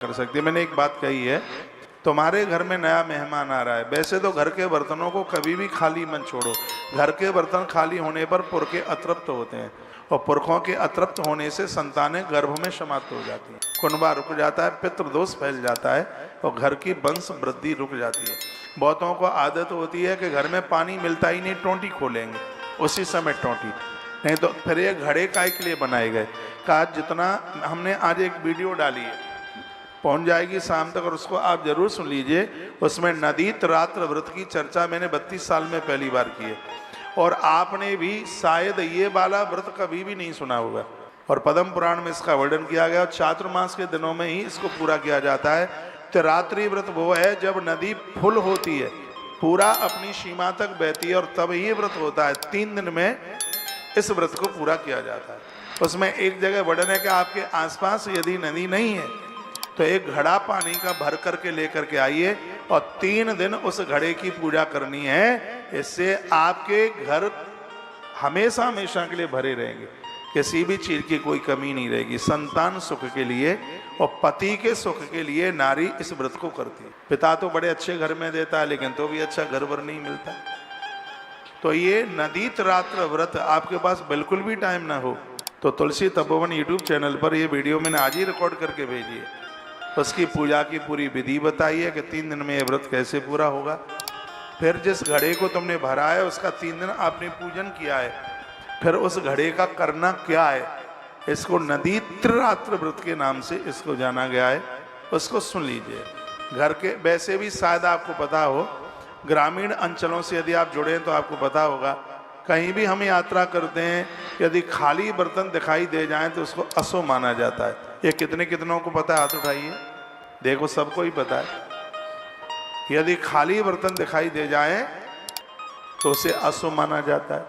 कर सकती है। मैंने एक बात कही है, तुम्हारे घर में नया मेहमान आ रहा है, वैसे तो घर के बर्तनों को कभी भी खाली मत छोड़ो। घर के बर्तन खाली होने पर पुरखे अतृप्त होते हैं और पुरखों के अतृप्त होने से संतानें गर्भ में समाप्त हो जाती हैं, कुनबा रुक जाता है, पितृदोष फैल जाता है और घर की वंश वृद्धि रुक जाती है। बहुतों को आदत होती है कि घर में पानी मिलता ही नहीं, टोंटी खोलेंगे, उसी समय टोंटी, नहीं तो फिर ये घड़े काय के लिए बनाए गए। कहा जितना हमने आज एक वीडियो डाली है, पहुंच जाएगी शाम तक और उसको आप जरूर सुन लीजिए। उसमें नदी रात्र व्रत की चर्चा मैंने 32 साल में पहली बार की है और आपने भी शायद ये वाला व्रत कभी भी नहीं सुना होगा। और पद्म पुराण में इसका वर्णन किया गया और चातुर्मास के दिनों में ही इसको पूरा किया जाता है। तो रात्रि व्रत वो है जब नदी फुल होती है, पूरा अपनी सीमा तक बहती है और तब ये व्रत होता है। 3 दिन में इस व्रत को पूरा किया जाता है। उसमें एक जगह वर्णन है कि आपके आसपास यदि नदी नहीं है तो एक घड़ा पानी का भर करके लेकर के आइए और 3 दिन उस घड़े की पूजा करनी है। इससे आपके घर हमेशा हमेशा के लिए भरे रहेंगे, किसी भी चीज की कोई कमी नहीं रहेगी। संतान सुख के लिए और पति के सुख के लिए नारी इस व्रत को करती है। पिता तो बड़े अच्छे घर में देता है लेकिन तो भी अच्छा घर भर नहीं मिलता। तो ये नदी रात्र व्रत आपके पास बिल्कुल भी टाइम ना हो तो तुलसी तपोवन यूट्यूब चैनल पर ये वीडियो मैंने आज ही रिकॉर्ड करके भेजिए। उसकी पूजा की पूरी विधि बताइए कि 3 दिन में ये व्रत कैसे पूरा होगा। फिर जिस घड़े को तुमने भरा है उसका 3 दिन आपने पूजन किया है, फिर उस घड़े का करना क्या है, इसको नदी रात्र व्रत के नाम से इसको जाना गया है, उसको सुन लीजिए। घर के वैसे भी शायद आपको पता हो, ग्रामीण अंचलों से यदि आप जुड़े तो आपको पता होगा, कहीं भी हम यात्रा करते हैं यदि खाली बर्तन दिखाई दे जाएं तो उसको अशुभ माना जाता है। ये कितनों को पता है? हाथ उठाइए, देखो सबको ही पता है। यदि खाली बर्तन दिखाई दे जाए तो उसे अशुभ माना जाता है।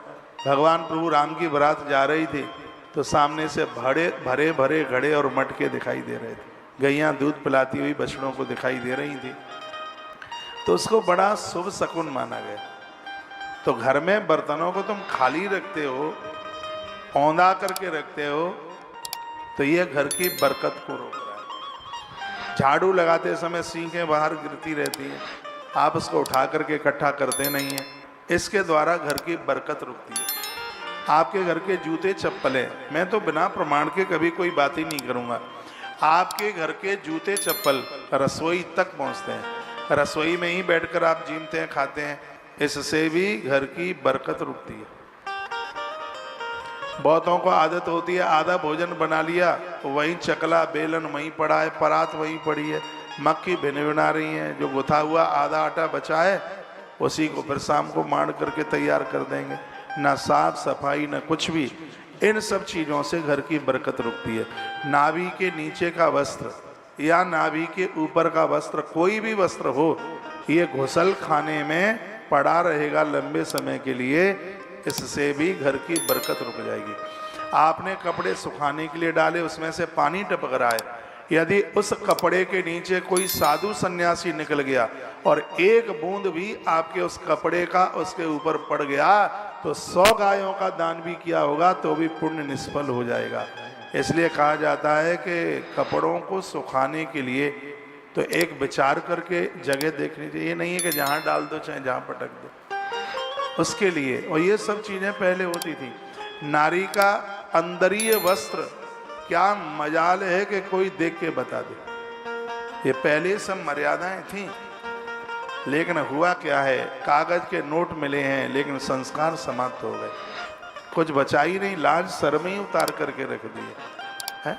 भगवान प्रभु राम की बारात जा रही थी तो सामने से भरे भरे घड़े और मटके दिखाई दे रहे थे, गैयां दूध पिलाती हुई बछड़ों को दिखाई दे रही थी, तो उसको बड़ा शुभ शकुन माना गया। तो घर में बर्तनों को तुम खाली रखते हो, औंधा करके रखते हो, तो ये घर की बरकत को रोक रहा है। झाड़ू लगाते समय सींखें बाहर गिरती रहती हैं, आप उसको उठा करके इकट्ठा करते नहीं हैं, इसके द्वारा घर की बरकत रुकती है। आपके घर के जूते चप्पलें, मैं तो बिना प्रमाण के कभी कोई बात ही नहीं करूँगा, आपके घर के जूते चप्पल रसोई तक पहुँचते हैं, रसोई में ही बैठकर आप जीमते हैं, खाते हैं, इससे भी घर की बरकत रुकती है। बहुतों को आदत होती है आधा भोजन बना लिया, वहीं चकला बेलन वहीं पड़ा है, परात वहीं पड़ी है, मक्खी भिन बना रही है, जो गुथा हुआ आधा आटा बचा है उसी को फिर शाम को मांड करके तैयार कर देंगे। ना साफ सफाई ना कुछ भी, इन सब चीज़ों से घर की बरकत रुकती है। नाभि के नीचे का वस्त्र या नाभि के ऊपर का वस्त्र, कोई भी वस्त्र हो, ये घुसल खाने में पड़ा रहेगा लंबे समय के लिए, इससे भी घर की बरकत रुक जाएगी। आपने कपड़े सुखाने के लिए डाले, उसमें से पानी टपक रहा है, यदि उस कपड़े के नीचे कोई साधु सन्यासी निकल गया और एक बूंद भी आपके उस कपड़े का उसके ऊपर पड़ गया तो 100 गायों का दान भी किया होगा तो भी पुण्य निष्फल हो जाएगा। इसलिए कहा जाता है कि कपड़ों को सुखाने के लिए तो एक विचार करके जगह देखनी चाहिए, ये नहीं है कि जहाँ डाल दो चाहे जहाँ पटक दो, उसके लिए। और ये सब चीज़ें पहले होती थी। नारी का अंदरीय वस्त्र क्या मजाल है कि कोई देख के बता दे, ये पहले सब मर्यादाएं थी। लेकिन हुआ क्या है, कागज के नोट मिले हैं लेकिन संस्कार समाप्त हो गए, कुछ बचा ही नहीं, लाज शर्म ही उतार करके रख दिए है।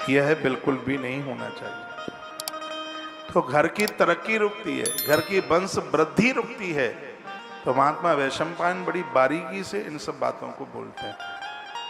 यह बिल्कुल भी नहीं होना चाहिए। तो घर की तरक्की रुकती है, घर की वंश वृद्धि रुकती है। तो महात्मा वैशंपायन बड़ी बारीकी से इन सब बातों को बोलते हैं।